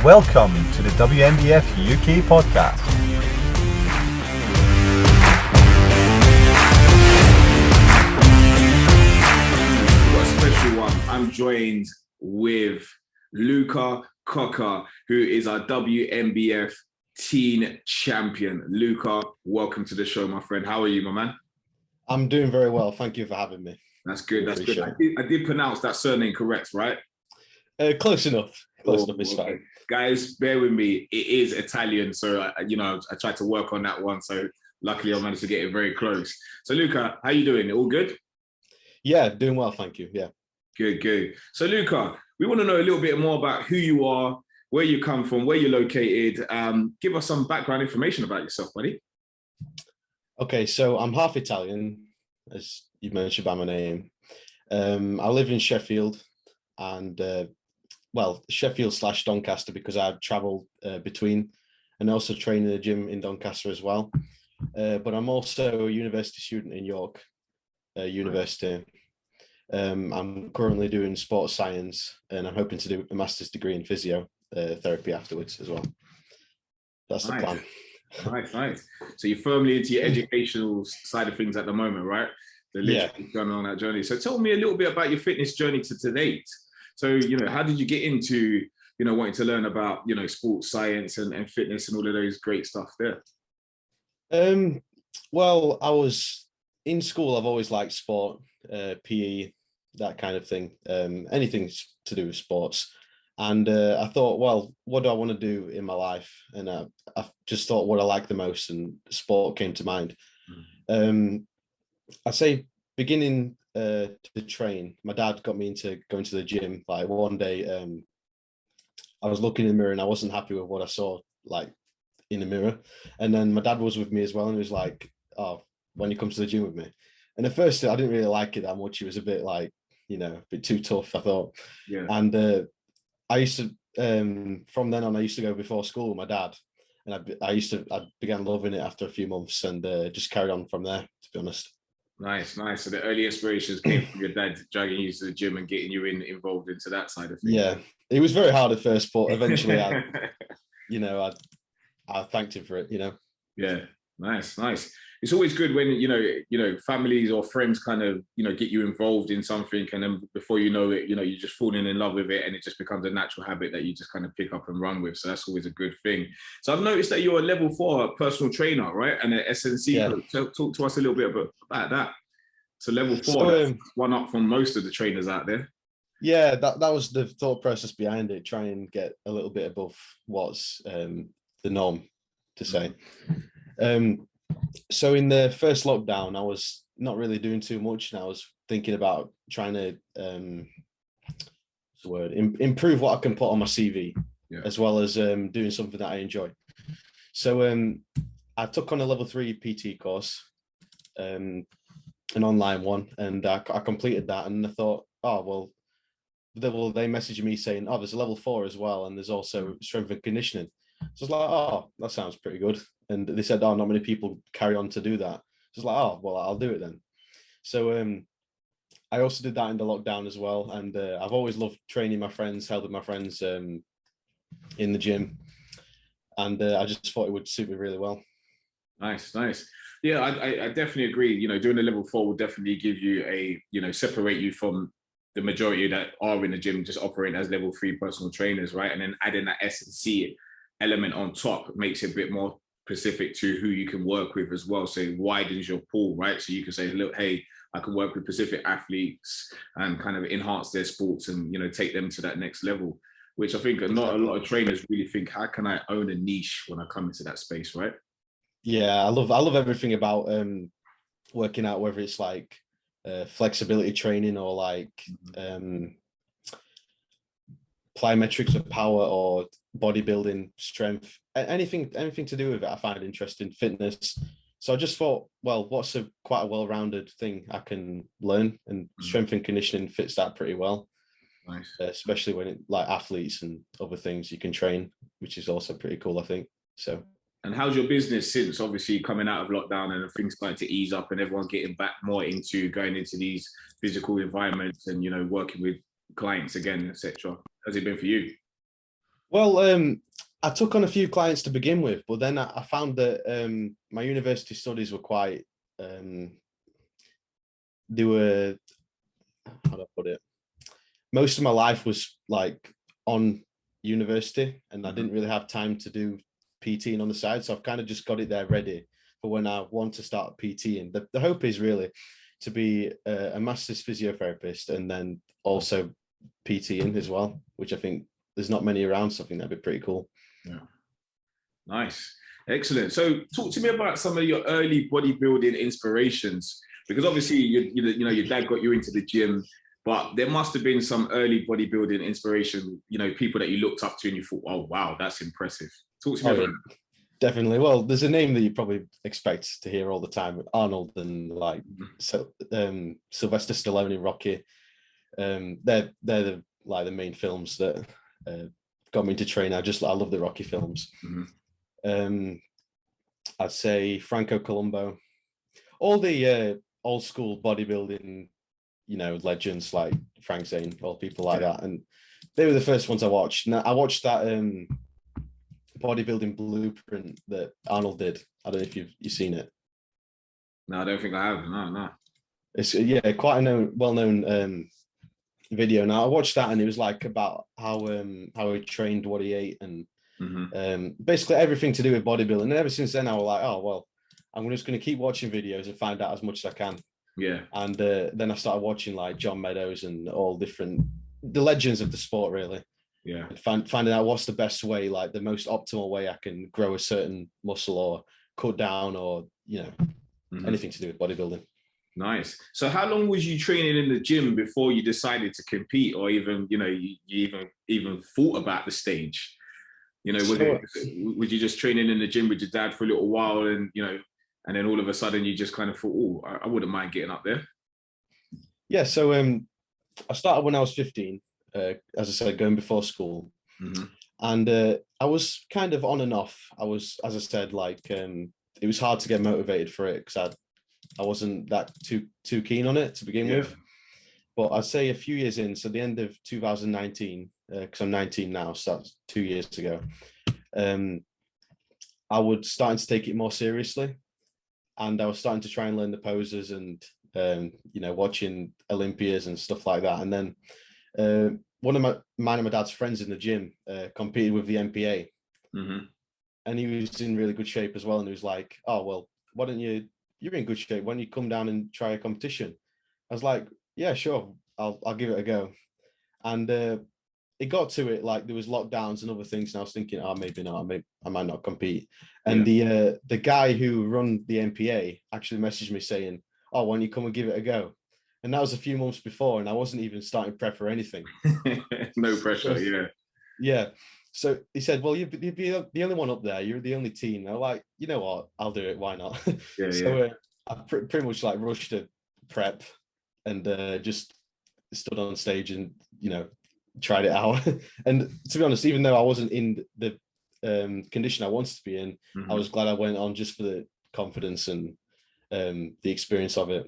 Welcome to the WNBF UK podcast. What a special one. I'm joined with Luca, who is our WNBF teen champion. Luca, welcome to the show, my friend. How are you, my man? I'm doing very well. Thank you for having me. That's good. That's good. I did pronounce that surname correct, right? Close enough. Close enough is fine. Guys, bear with me. It is Italian, so I tried to work on that one. So luckily, I managed to get it very close. So, Luca, how you doing? All good? Yeah, doing well. Thank you. Yeah. Good. So, Luca, we want to know a little bit more about who you are, where you come from, where you're located. Give us some background information about yourself, buddy. Okay, so I'm half Italian, as you mentioned by my name. I live in Sheffield, and Sheffield / Doncaster, because I've travelled between, and also train in a gym in Doncaster as well. But I'm also a university student in York University. I'm currently doing sports science, and I'm hoping to do a master's degree in physiotherapy afterwards as well. That's the plan. Nice. So you're firmly into your educational side of things at the moment, right? Going on that journey. So tell me a little bit about your fitness journey to date. So, how did you get into, wanting to learn about, sports science and fitness and all of those great stuff there? Well, I was in school. I've always liked sport, PE, that kind of thing. Anything to do with sports. And I thought, well, what do I want to do in my life? And I just thought what I like the most, and sport came to mind. I'd say beginning to train, my dad got me into going to the gym. Like one day, I was looking in the mirror and I wasn't happy with what I saw, like in the mirror. And then my dad was with me as well, and he was like, "Oh, when you come to the gym with me." And at first, I didn't really like it that much. It was a bit like, a bit too tough, I thought. Yeah. And I used to, from then on, I used to go before school with my dad, and I began loving it after a few months, and just carried on from there, to be honest. Nice. So the early inspirations came from your dad dragging you to the gym and getting you involved into that side of things. Yeah, it was very hard at first, but eventually, I thanked him for it. Yeah, nice. It's always good when families or friends kind of get you involved in something, and then before you know it, you're just falling in love with it, and it just becomes a natural habit that you just kind of pick up and run with. So that's always a good thing. So I've noticed that you're a level 4 personal trainer, right, and an SNC coach. So talk to us a little bit about that. So level 4, that's one up from most of the trainers out there. Yeah, that was the thought process behind it. Try and get a little bit above what's the norm, to say. So in the first lockdown, I was not really doing too much, and I was thinking about trying to improve what I can put on my CV, as well as doing something that I enjoy. So I took on a level 3 PT course, an online one, and I completed that. And I thought, they messaged me saying, "Oh, there's a level 4 as well, and there's also strength and conditioning." So I was like, "Oh, that sounds pretty good." And they said, "Oh, not many people carry on to do that." So I was like, "Oh, well, I'll do it then." So I also did that in the lockdown as well. And I've always loved training my friends, helping my friends in the gym. And I just thought it would suit me really well. Nice. Yeah, I definitely agree. Doing the level 4 will definitely give you separate you from the majority that are in the gym just operating as level 3 personal trainers, right? And then adding that S&C element on top makes it a bit more specific to who you can work with as well. So it widens your pool, right? So you can say, look, hey, I can work with specific athletes and kind of enhance their sports and, take them to that next level, which I think not a lot of trainers really think, how can I own a niche when I come into that space, right? Yeah, I love everything about working out, whether it's like flexibility training or like plyometrics of power or bodybuilding, strength, anything to do with it. I find interesting. Fitness. So I just thought, well, what's quite a well-rounded thing I can learn, and strength and conditioning fits that pretty well. Nice. Especially when like athletes and other things you can train, which is also pretty cool, I think. So. And how's your business since obviously coming out of lockdown and things starting to ease up and everyone's getting back more into going into these physical environments and working with clients again, etc.? How's it been for you? Well, I took on a few clients to begin with, but then I found that my university studies were quite, they were, how do I put it? Most of my life was like on university, and I didn't really have time to do PTing on the side. So I've kind of just got it there ready for when I want to start PTing. The hope is really to be a master's physiotherapist and then also PTing as well, which I think there's not many around, so I think that'd be pretty cool. Yeah. Nice. Excellent. So talk to me about some of your early bodybuilding inspirations, because obviously you know your dad got you into the gym, but there must have been some early bodybuilding inspiration, you know, people that you looked up to and you thought, oh wow, that's impressive. Talk to me about that. Definitely. Well, there's a name that you probably expect to hear all the time, Arnold and like Sylvester Stallone and Rocky. They're the main films that got me into train. I love the Rocky films. I'd say Franco Columbo, all the old school bodybuilding, you know, legends like Frank Zane, all people like that, and they were the first ones I watched. Now I watched that bodybuilding blueprint that Arnold did. I don't know if you've seen it. No, I don't think I have. No. It's quite a well-known video. Now I watched that and it was like about how he trained, what he ate, and basically everything to do with bodybuilding. And ever since then I was like, oh well, I'm just going to keep watching videos and find out as much as I can. Yeah. And then I started watching like John Meadows and all the legends of the sport, really. Yeah. Finding out what's the best way, like the most optimal way I can grow a certain muscle or cut down, or, you know, anything to do with bodybuilding. Nice. So how long was you training in the gym before you decided to compete, or even, you know, you even thought about the stage? You know, was you just training in the gym with your dad for a little while, and, you know, and then all of a sudden you just kind of thought, oh, I wouldn't mind getting up there? Yeah. So I started when I was 15. As I said, going before school, and I was kind of on and off. I was, as I said, like it was hard to get motivated for it because I wasn't that too keen on it to begin with. But I'd say a few years in, so the end of 2019, because I'm 19 now, so that's 2 years ago. I was starting to take it more seriously, and I was starting to try and learn the poses and you know, watching Olympias and stuff like that, and then. One of my dad's friends in the gym competed with the MPA, and he was in really good shape as well. And he was like, "Oh well, why don't you're in good shape? Why don't you come down and try a competition?" I was like, "Yeah, sure, I'll give it a go." And it got to it, like there was lockdowns and other things, and I was thinking, "Oh, maybe not. I might not compete." And the guy who run the MPA actually messaged me saying, "Oh, why don't you come and give it a go?" And that was a few months before, and I wasn't even starting prep or anything. No pressure, yeah. So he said, "Well, you'd be the only one up there. You're the only teen." And I'm like, "You know what? I'll do it. Why not?" I pretty much like rushed to prep and just stood on stage and, you know, tried it out. And to be honest, even though I wasn't in the condition I wanted to be in, I was glad I went on just for the confidence and the experience of it.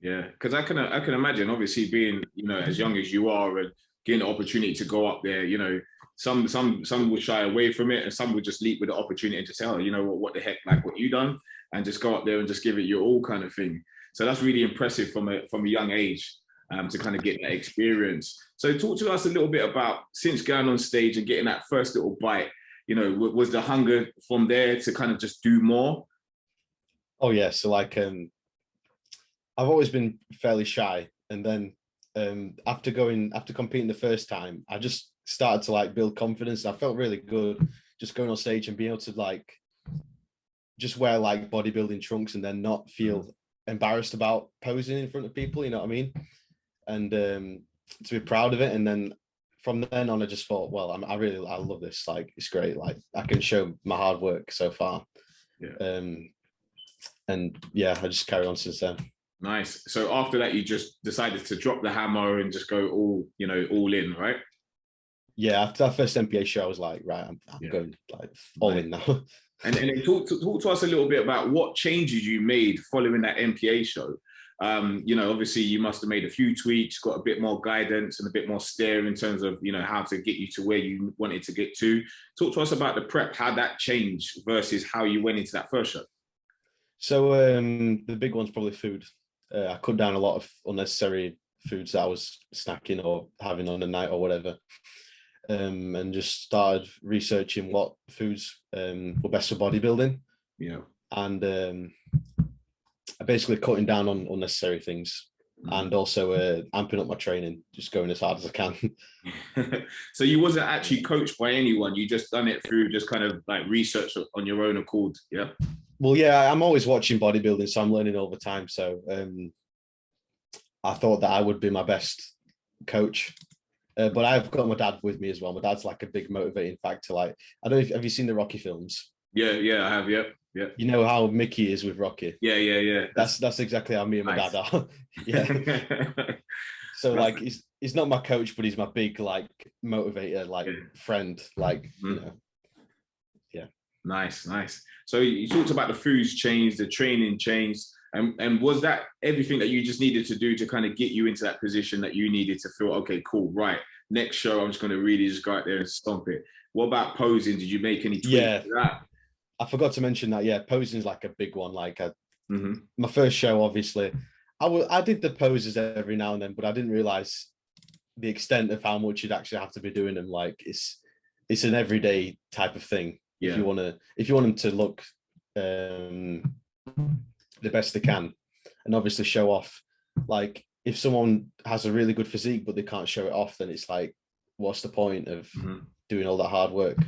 Yeah, because I can imagine, obviously, being, you know, as young as you are and getting the opportunity to go up there, you know, some will shy away from it, and some will just leap with the opportunity and just say, oh, you know what the heck, like what you done, and just go up there and just give it your all, kind of thing. So that's really impressive from a young age to kind of get that experience. So talk to us a little bit about, since going on stage and getting that first little bite, you know, was the hunger from there to kind of just do more? Oh yeah, so like I've always been fairly shy, and then after competing the first time, I just started to like build confidence. I felt really good just going on stage and being able to like just wear like bodybuilding trunks and then not feel embarrassed about posing in front of people, you know what I mean? And to be proud of it. And then from then on, I just thought, well, I love this. Like, it's great. Like, I can show my hard work so far. Yeah. And yeah, I just carry on since then. Nice. So after that, you just decided to drop the hammer and just go all in, right? Yeah, after that first MPA show, I was like, right, I'm going like all in now. And then talk to us a little bit about what changes you made following that MPA show. You know, obviously you must have made a few tweaks, got a bit more guidance and a bit more steer in terms of, you know, how to get you to where you wanted to get to. Talk to us about the prep, how that changed versus how you went into that first show. So the big one's probably food. I cut down a lot of unnecessary foods that I was snacking or having on the night or whatever. And just started researching what foods were best for bodybuilding. Yeah. And basically cutting down on unnecessary things, and also amping up my training, just going as hard as I can. So you wasn't actually coached by anyone, you just done it through just kind of like research on your own accord? Yeah. Well, yeah, I'm always watching bodybuilding, so I'm learning all the time. So I thought that I would be my best coach. But I've got my dad with me as well. My dad's like a big motivating factor. Like, I don't know if have you seen the Rocky films? Yeah, I have. Yeah. You know how Mickey is with Rocky? Yeah. That's exactly how me and my dad are. Yeah. So like, he's not my coach, but he's my big like motivator, like friend. Like, you know. Yeah. Nice. So you talked about the foods changed, the training changed. And was that everything that you just needed to do to kind of get you into that position that you needed to feel, okay, cool, right, next show, I'm just going to really just go out there and stomp it? What about posing? Did you make any tweaks to that? I forgot to mention that. Yeah, posing is like a big one. Like my first show, obviously, I did the poses every now and then, but I didn't realize the extent of how much you'd actually have to be doing them. Like it's an everyday type of thing. Yeah. If you want them to look the best they can, and obviously show off. Like if someone has a really good physique but they can't show it off, then it's like, what's the point of doing all that hard work?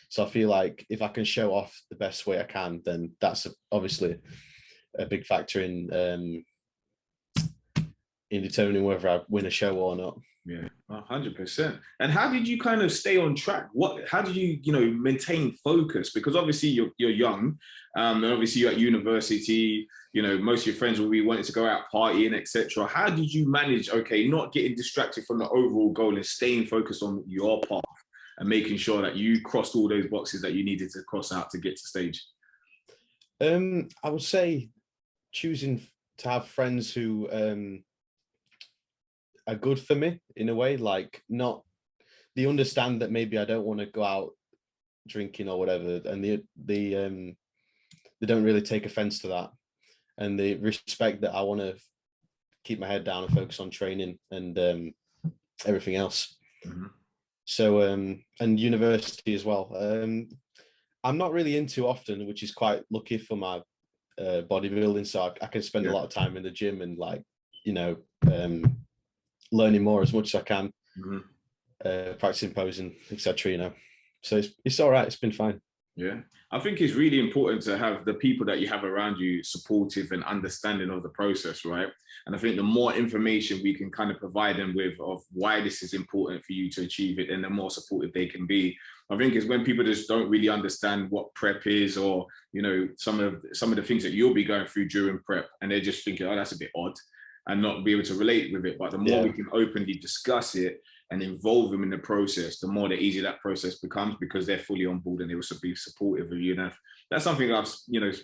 So I feel like if I can show off the best way I can, then that's obviously a big factor in determining whether I win a show or not. Yeah, 100%. And how did you kind of stay on track? How did you, maintain focus? Because obviously you're young, and obviously you're at university. Most of your friends will be wanting to go out partying, etc. How did you manage? Okay, not getting distracted from the overall goal and staying focused on your path and making sure that you crossed all those boxes that you needed to cross out to get to stage. I would say choosing to have friends who are good for me in a way, like they understand that maybe I don't want to go out drinking or whatever, and they don't really take offense to that, and they respect that I want to keep my head down and focus on training and everything else. So and university as well. I'm not really into often, which is quite lucky for my bodybuilding, so I can spend a lot of time in the gym and learning more as much as I can, practicing posing, etc. So it's all right. It's been fine. Yeah, I think it's really important to have the people that you have around you supportive and understanding of the process, right? And I think the more information we can kind of provide them with of why this is important for you to achieve it, and the more supportive they can be. I think it's when people just don't really understand what prep is, or some of the things that you'll be going through during prep, and they're just thinking, oh, that's a bit odd, and not be able to relate with it. But the more we can openly discuss it and involve them in the process, the more the easier that process becomes, because they're fully on board and they will be supportive of you. And that's something I've,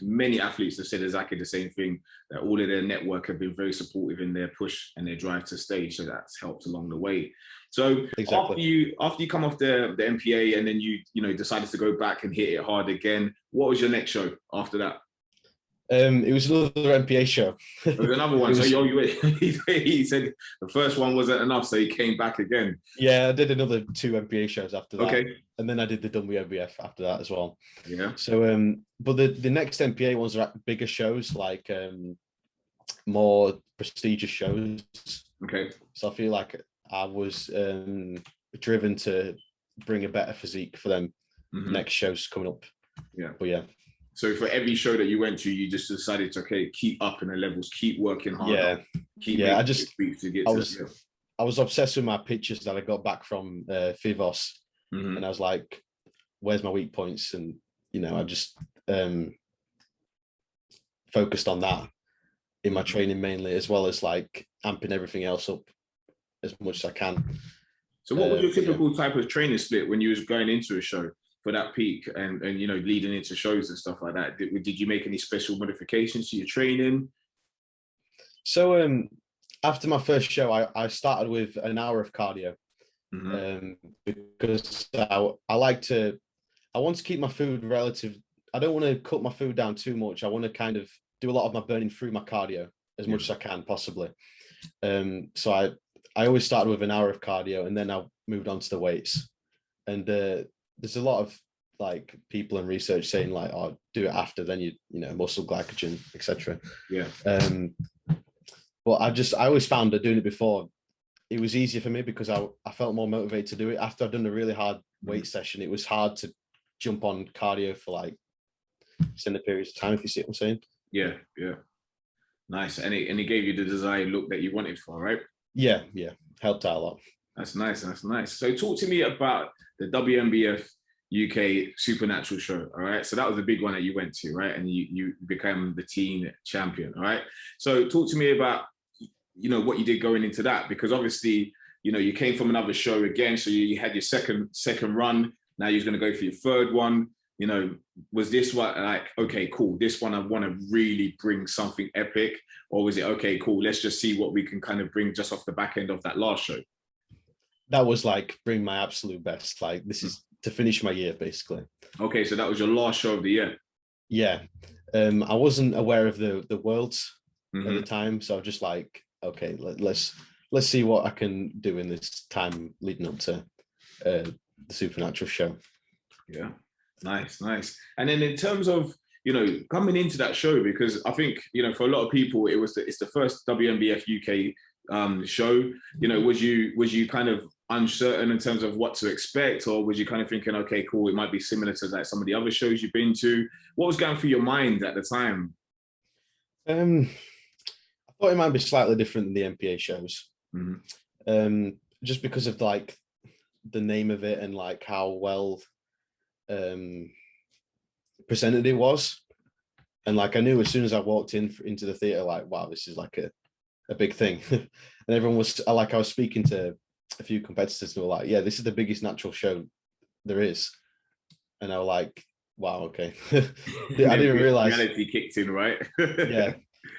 many athletes have said exactly the same thing, that all of their network have been very supportive in their push and their drive to stage. So that's helped along the way. So exactly. after you come off the MPA and then you decided to go back and hit it hard again, what was your next show after that? It was another MPA show. It was another one. So he said the first one wasn't enough, so he came back again. Yeah, I did another 2 MPA shows after that. Okay. And then I did the WNBF after that as well. Yeah. So, but the next MPA ones are bigger shows, like more prestigious shows. Okay. So I feel like I was driven to bring a better physique for them next shows coming up. Yeah. But yeah. So for every show that you went to, you just decided to keep up in the levels, keep working hard. I was obsessed with my pictures that I got back from Fivos, and I was like, "Where's my weak points?" And I just focused on that in my training mainly, as well as like amping everything else up as much as I can. So what was your typical type of training split when you was going into a show for that peak and leading into shows and stuff like that? Did you make any special modifications to your training? So after my first show, I started with an hour of cardio. Because I want to keep my food relative. I don't want to cut my food down too much. I want to kind of do a lot of my burning through my cardio as much as I can possibly. So I always started with an hour of cardio, and then I moved on to the weights. And there's a lot of like people and research saying like, oh, do it after, then you know, muscle glycogen, etc. Yeah. But I always found that doing it before, it was easier for me because I felt more motivated to do it. After I've done a really hard weight session, it was hard to jump on cardio for like extended periods of time, if you see what I'm saying. Yeah, yeah. Nice. And it gave you the desired look that you wanted for, right? Yeah, helped out a lot. That's nice. So talk to me about the WNBF UK Supernatural show. All right. So that was a big one that you went to, right? And you became the teen champion. All right. So talk to me about, you know, what you did going into that, because obviously, you know, you came from another show again. So you had your second run. Now you're going to go for your third one. You know, was this what, like, okay, cool, this one I want to really bring something epic? Or was it, okay, cool, let's just see what we can kind of bring just off the back end of that last show? That was like bring my absolute best. Like, this is to finish my year, basically. Okay, so that was your last show of the year. Yeah. I wasn't aware of the worlds at the time. So I'm just like, okay, let's see what I can do in this time leading up to the Supernatural show. Yeah. Nice. And then in terms of, you know, coming into that show, because I think, you know, for a lot of people, it's the first WNBF UK show. You know, was you kind of uncertain in terms of what to expect, or was you kind of thinking, okay, cool, it might be similar to like some of the other shows you've been to? What was going through your mind at the time? I thought it might be slightly different than the NPA shows. Just because of like the name of it and like how well presented it was. And like I knew as soon as I walked into the theater, like, wow, this is like a big thing. And everyone was like, I was speaking to a few competitors who were like, yeah, this is the biggest natural show there is. And I was like, wow, okay. I didn't realize reality kicked in, right? Yeah.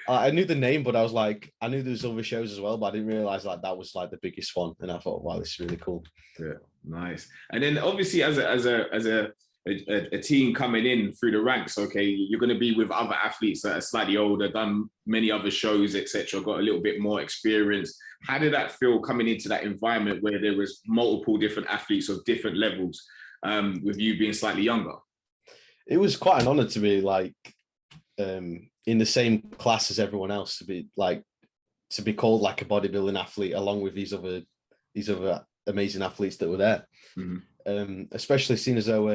I knew the name, but I was like, I knew there was other shows as well, but I didn't realize like that was like the biggest one. And I thought, wow, this is really cool. Yeah, nice. And then obviously as a team coming in through the ranks, okay, you're going to be with other athletes that are slightly older, done many other shows, etc., got a little bit more experience. How did that feel coming into that environment where there was multiple different athletes of different levels, with you being slightly younger? It was quite an honor to be like in the same class as everyone else, to be called like a bodybuilding athlete along with these other amazing athletes that were there. Especially seeing as though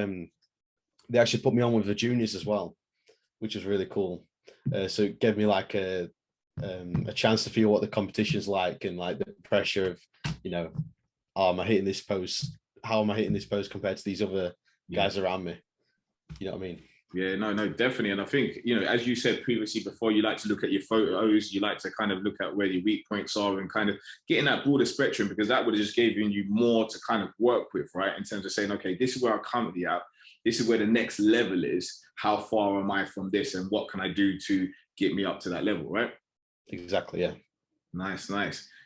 they actually put me on with the juniors as well, which was really cool. So it gave me like a chance to feel what the competition's like, and like the pressure of, you know, oh, am I hitting this pose? How am I hitting this pose compared to these other guys around me? You know what I mean? Yeah, no, definitely. And I think, you know, as you said previously before, you like to look at your photos, you like to kind of look at where your weak points are and kind of getting that broader spectrum, because that would have just given you more to kind of work with, right? In terms of saying, okay, this is where I'm currently at. This is where the next level is. How far am I from this? And what can I do to get me up to that level, right? Exactly, yeah. Nice.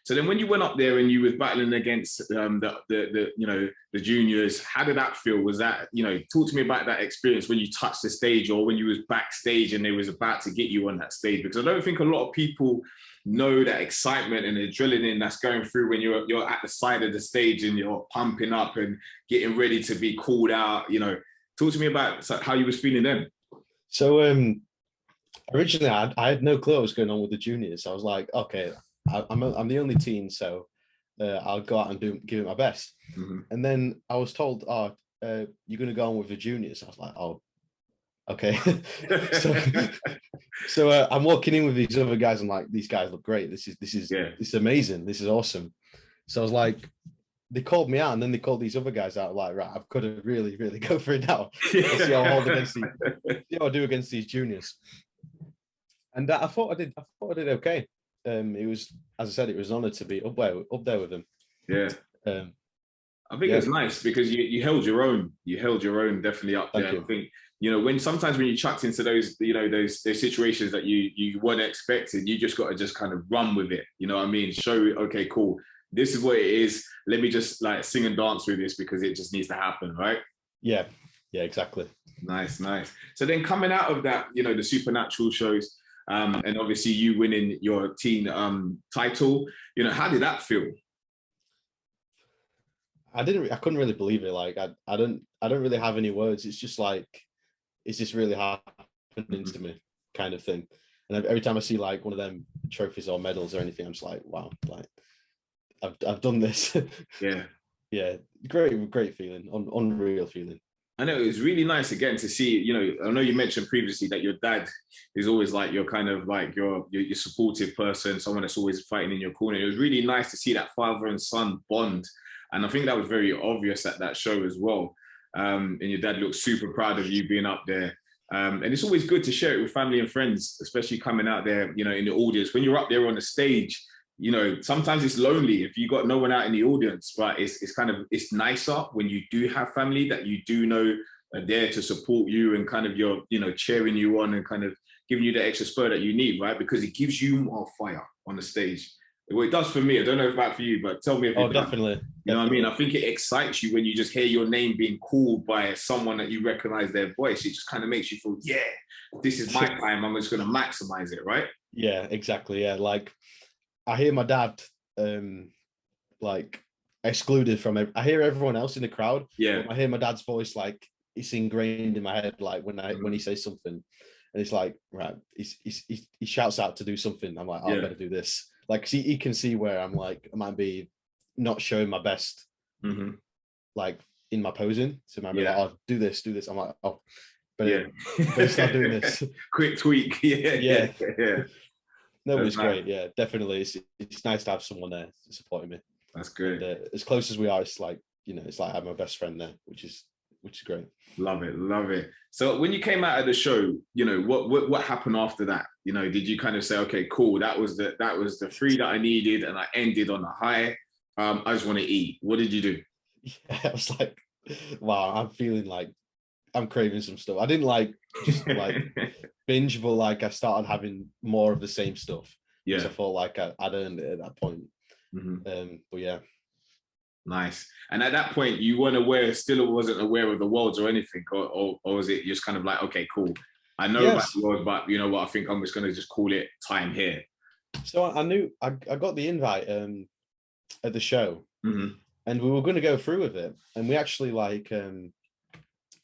So then when you went up there and you was battling against the juniors, how did that feel? Was that, you know, talk to me about that experience when you touched the stage, or when you was backstage and they was about to get you on that stage? Because I don't think a lot of people know that excitement and adrenaline that's going through when you're at the side of the stage and you're pumping up and getting ready to be called out. You know, talk to me about how you was feeling then. So originally I had no clue what was going on with the juniors. I was like, okay, I'm the only teen, so I'll go out and give it my best. And then I was told, oh, you're going to go on with the juniors. I was like, oh, okay. so I'm walking in with these other guys. I'm like, these guys look great. This is amazing. This is awesome. So I was like, they called me out, and then they called these other guys out. Like, right, I've got to really, really go for it now. Let's see how I do against these juniors. And I thought I did okay. It was, as I said, it was an honor to be up there with them. Yeah. I think it's nice because you held your own. You held your own definitely up there. I think, you know, when you chucked into those, you know, those situations that you weren't expecting, you just got to just kind of run with it. You know what I mean? Show, okay, cool. This is what it is. Let me just like sing and dance with this because it just needs to happen, right? Yeah, exactly. Nice. So then coming out of that, you know, the Supernatural shows, and obviously you winning your teen title, you know, how did that feel? I couldn't really believe it. Like I don't really have any words. It's just like, is this really happening to me, kind of thing. And every time I see like one of them trophies or medals or anything, I'm just like, wow, like I've done this. Yeah, great feeling, unreal feeling. I know it was really nice again to see, you know, I know you mentioned previously that your dad is always like your kind of like your supportive person, someone that's always fighting in your corner. It was really nice to see that father and son bond. And I think that was very obvious at that show as well. And your dad looked super proud of you being up there. And it's always good to share it with family and friends, especially coming out there, you know, in the audience. When you're up there on the stage, you know, sometimes it's lonely if you got no one out in the audience, but it's nicer when you do have family that you do know are there to support you and kind of you know, cheering you on and kind of giving you the extra spur that you need, right? Because it gives you more fire on the stage. Well, it does for me. I don't know about for you, but tell me if it does. Definitely. You know what I mean? I think it excites you when you just hear your name being called by someone that you recognize their voice. It just kind of makes you feel, yeah, this is my time. I'm just going to maximize it, right? Yeah, exactly. Yeah, like I hear my dad like excluded from it. I hear everyone else in the crowd. Yeah. I hear my dad's voice, like it's ingrained in my head, like when he says something, and it's like, right, he shouts out to do something. I'm like, oh, I better do this. Like, he can see where I'm like, I might be not showing my best, like in my posing. So I might be like, oh, do this. I'm like, oh, better start doing this. Quick tweak. Yeah. No, it's great. Yeah, definitely. It's nice to have someone there supporting me. That's good. And, as close as we are, it's like, you know, it's like I have my best friend there, which is great. Love it. So when you came out of the show, you know, what happened after that? You know, did you kind of say, okay, cool, that was the free that I needed, and I ended on a high. I just want to eat. What did you do? Yeah, I was like, wow, I'm feeling like I'm craving some stuff. I didn't like just like binge, but like I started having more of the same stuff. Yeah, I felt like I'd earned it at that point. But yeah. Nice. And at that point, you weren't aware, still wasn't aware of the worlds or anything, or was it just kind of like, okay, cool, I know about the world, but you know what, I think I'm just going to just call it time here. So I knew I got the invite at the show, and we were going to go through with it, and we actually like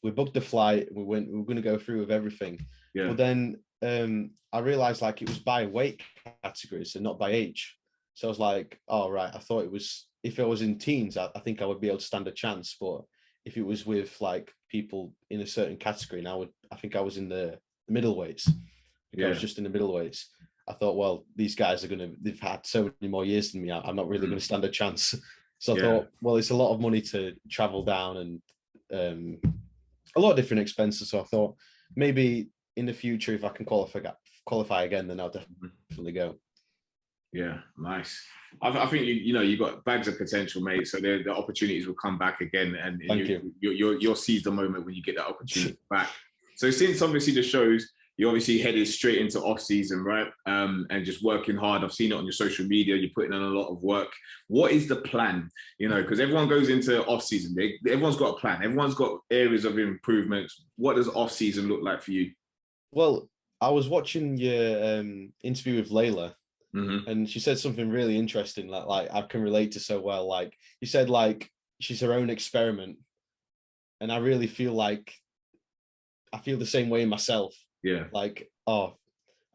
we booked the flight, we were going to go through with everything. But then I realized like it was by weight categories and not by age. So I was like, oh right, I thought it was, if it was in teens, I think I would be able to stand a chance. But if it was with like people in a certain category, and I think I was in the middleweights. I was just in the middleweights. I thought, well, these guys they've had so many more years than me. I'm not really going to stand a chance. So I thought, well, it's a lot of money to travel down and a lot of different expenses. So I thought maybe in the future, if I can qualify again, then I'll definitely go. Yeah, nice. I think you got bags of potential, mate. So the opportunities will come back again, and you'll seize the moment when you get that opportunity back. So since obviously the shows, you obviously headed straight into off season, right? And just working hard. I've seen it on your social media. You're putting in a lot of work. What is the plan? You know, because everyone goes into off season. Everyone's got a plan. Everyone's got areas of improvement. What does off season look like for you? Well, I was watching your interview with Layla. And she said something really interesting that like I can relate to so well. Like you said, like she's her own experiment, and I really feel like I feel the same way myself. Yeah, like, oh,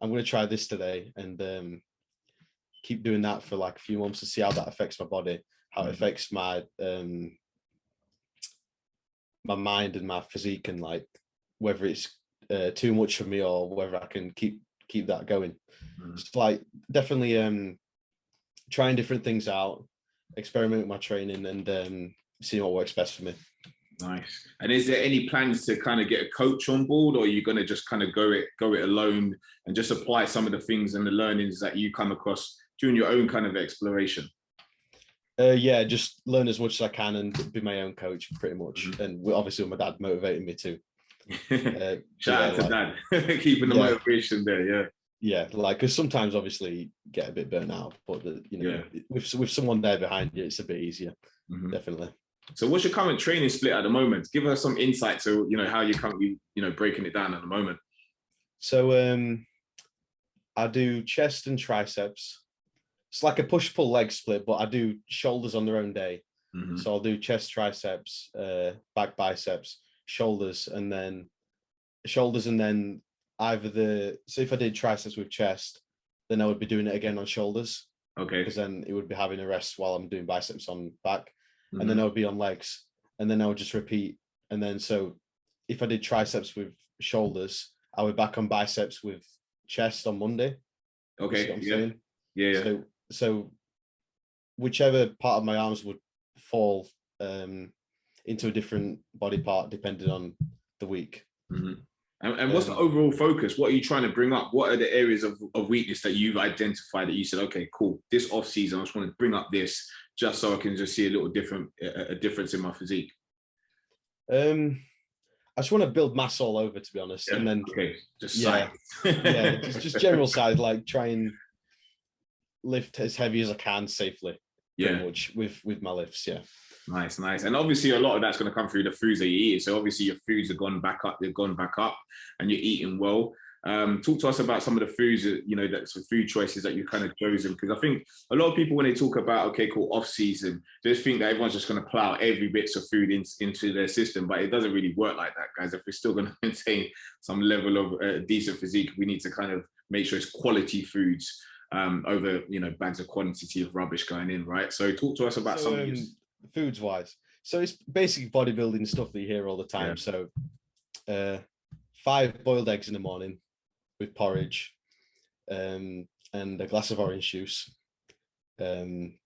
I'm gonna try this today, and keep doing that for like a few months to see how that affects my body, how it affects my my mind and my physique, and like whether it's too much for me or whether I can keep that going. It's like definitely trying different things out, experiment with my training, and seeing what works best for me. Nice. And is there any plans to kind of get a coach on board, or are you going to just kind of go it alone and just apply some of the things and the learnings that you come across during your own kind of exploration? Yeah, just learn as much as I can and be my own coach, pretty much. And obviously, my dad motivating me too. Shout out to dad, keeping the motivation there. Yeah, like because sometimes obviously get a bit burnt out, but with someone there behind you, it's a bit easier. Definitely. So, what's your current training split at the moment? Give us some insight to how you're currently breaking it down at the moment. So, I do chest and triceps. It's like a push-pull leg split, but I do shoulders on their own day. So I'll do chest, triceps, back biceps, shoulders, and then either so if I did triceps with chest, then I would be doing it again on shoulders. Okay. Because then it would be having a rest while I'm doing biceps on back. And then I would be on legs. And then I would just repeat. And then so if I did triceps with shoulders, I would back on biceps with chest on Monday. Okay. You see what I'm saying? Yeah. So whichever part of my arms would fall into a different body part depending on the week. And what's the overall focus? What are you trying to bring up? What are the areas of weakness that you've identified that you said, okay, cool, this off season, I just want to bring up this just so I can just see a difference in my physique? I just want to build mass all over, to be honest. And then just size. just general size, like try and lift as heavy as I can safely. Pretty much with my lifts. Nice. And obviously a lot of that's going to come through the foods that you eat. So obviously your foods have gone back up, and you're eating well. Talk to us about some of the foods that, that's the food choices that you kind of chosen. Because I think a lot of people, when they talk about, okay, cool, off season, they just think that everyone's just going to plow every bits of food into their system, but it doesn't really work like that, guys. If we're still going to maintain some level of decent physique, we need to kind of make sure it's quality foods over, bags of quantity of rubbish going in, right? So talk to us about some of these. Foods wise. So it's basically bodybuilding stuff that you hear all the time. So 5 boiled eggs in the morning with porridge and a glass of orange juice. Then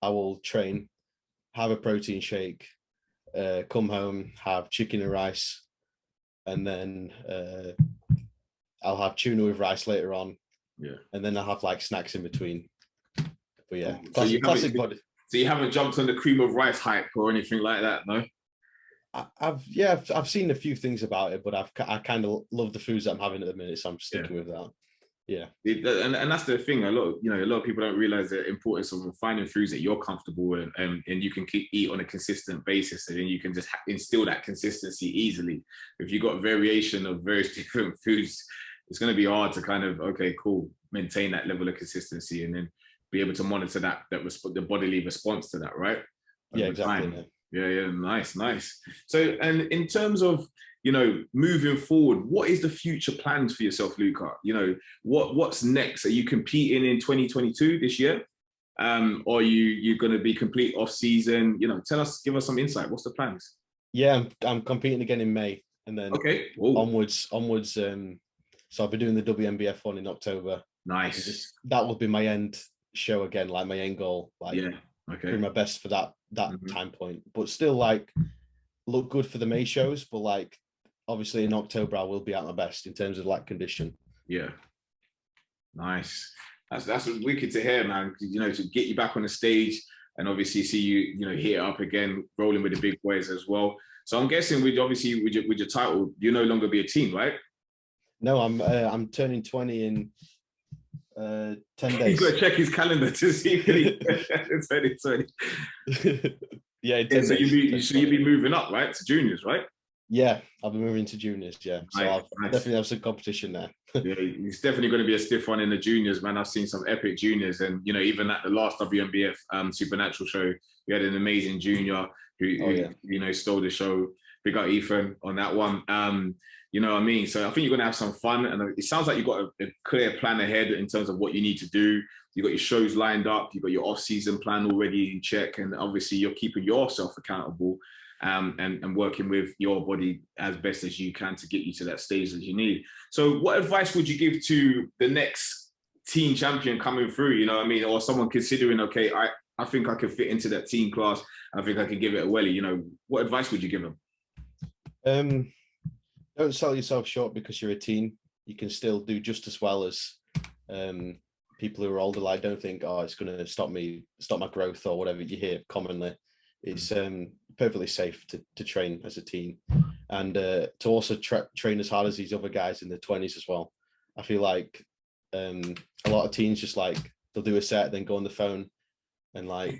I will train, have a protein shake, come home, have chicken and rice, and then I'll have tuna with rice later on. And then I'll have like snacks in between. But classic body. So you haven't jumped on the cream of rice hype or anything like that, no? I've seen a few things about it, but I kind of love the foods that I'm having at the minute, so I'm sticking with that. Yeah, and that's the thing. A lot of people don't realize the importance of finding foods that you're comfortable with, and you can eat on a consistent basis, and then you can just instill that consistency easily. If you've got variation of various different foods, it's going to be hard to kind of maintain that level of consistency, and then be able to monitor the bodily response to that, right? Yeah, exactly. Yeah, nice. So, and in terms of moving forward, what is the future plans for yourself, Luca? What's next? Are you competing in 2022 this year? Or are you going to be complete off season? Give us some insight. What's the plans? Yeah, I'm competing again in May, and then onwards. So I'll be doing the WNBF one in October. Nice. That will be my end show again, like my end goal. Doing my best for that time point, but still look good for the May shows. But obviously in October I will be at my best in terms of condition. Yeah, nice. That's wicked to hear, man. To get you back on the stage and obviously see you hit it up again, rolling with the big boys as well. So I'm guessing with your title, you no longer be a team, right? No, I'm turning 20 in 10 days. He's got to check his calendar to see it's 2020. Yeah, so you'll be moving up, right, to juniors, right? Yeah, I'll be moving to juniors. Yeah, so I'll definitely have some competition there. Yeah, it's definitely going to be a stiff one in the juniors, man. I've seen some epic juniors, and even at the last WNBF Supernatural show, we had an amazing junior who stole the show. Big up Ethan on that one. You know what I mean? So I think you're going to have some fun. And it sounds like you've got a clear plan ahead in terms of what you need to do. You've got your shows lined up. You've got your off-season plan already in check. And obviously you're keeping yourself accountable and working with your body as best as you can to get you to that stage that you need. So what advice would you give to the next teen champion coming through? You know what I mean? Or someone considering, okay, I think I can fit into that teen class. I think I can give it a welly. What advice would you give them? Don't sell yourself short because you're a teen. You can still do just as well as people who are older, like, don't think, oh, it's going to stop my growth or whatever you hear commonly. It's perfectly safe to train as a team, and to also train as hard as these other guys in their 20s as well. I feel like a lot of teens just like, they'll do a set, then go on the phone, and like,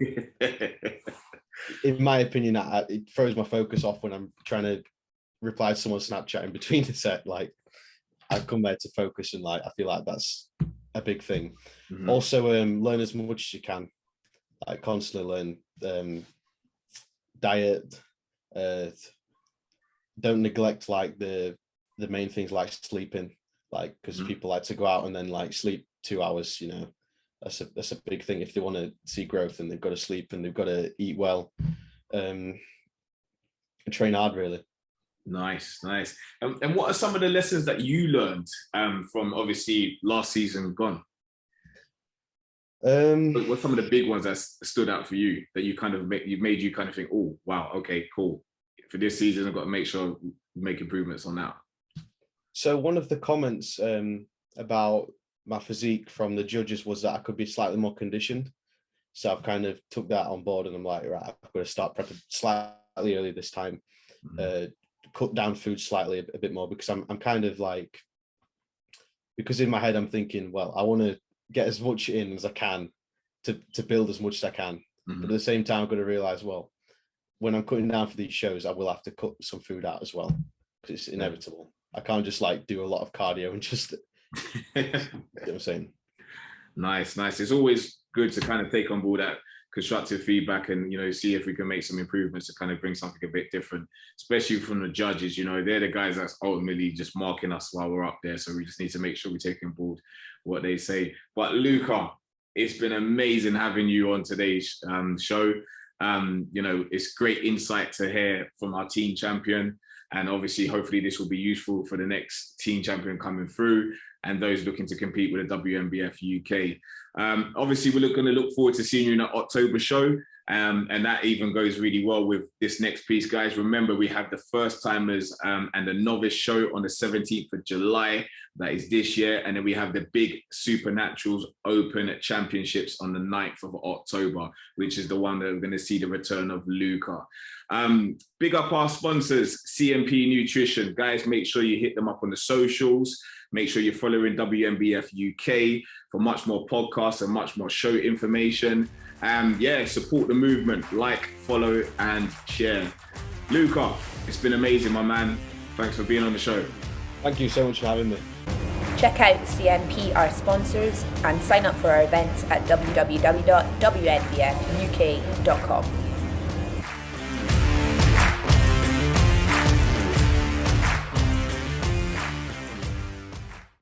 in my opinion, it throws my focus off when I'm trying to reply to someone's Snapchat in between the set. Like, I've come there to focus, and like, I feel like that's a big thing. Also, learn as much as you can, like constantly learn. Diet, don't neglect like the main things like sleeping, like, because people like to go out and then like sleep 2 hours, you know. That's a big thing. If they want to see growth, and they've got to sleep, and they've got to eat well, and train hard, really. Nice. And what are some of the lessons that you learned from obviously last season gone? What's some of the big ones that stood out for you that you kind of made you kind of think, oh wow, okay, cool, for this season I've got to make sure we make improvements on that? So one of the comments about my physique from the judges was that I could be slightly more conditioned. So I've kind of took that on board, and I'm like, right, I've got to start prepping slightly early this time, cut down food slightly a bit more, because I'm kind of like, because in my head I'm thinking, well, I want to get as much in as I can to build as much as I can. But at the same time, I've got to realize, well, when I'm cutting down for these shows, I will have to cut some food out as well, because it's inevitable. I can't just like do a lot of cardio and just, you know what I'm saying? Nice. It's always good to kind of take on board that constructive feedback and, you know, see if we can make some improvements to kind of bring something a bit different, especially from the judges. You know, they're the guys that's ultimately just marking us while we're up there. So we just need to make sure we take on board what they say. But Luca, it's been amazing having you on today's show. You know, it's great insight to hear from our team champion. And obviously, hopefully this will be useful for the next team champion coming through and those looking to compete with the WNBF UK. Obviously, we're going to look forward to seeing you in the October show. And that even goes really well with this next piece, guys. Remember, we have the first timers and the novice show on the 17th of July. That is this year. And then we have the big Supernaturals Open Championships on the 9th of October, which is the one that we're going to see the return of Luca. Big up our sponsors, CMP Nutrition. Guys, make sure you hit them up on the socials. Make sure you're following WNBF UK for much more podcasts and much more show information. Yeah, support the movement, like, follow, and share. Luca, it's been amazing, my man. Thanks for being on the show. Thank you so much for having me. Check out CMP, our sponsors, and sign up for our events at www.wnbfuk.com.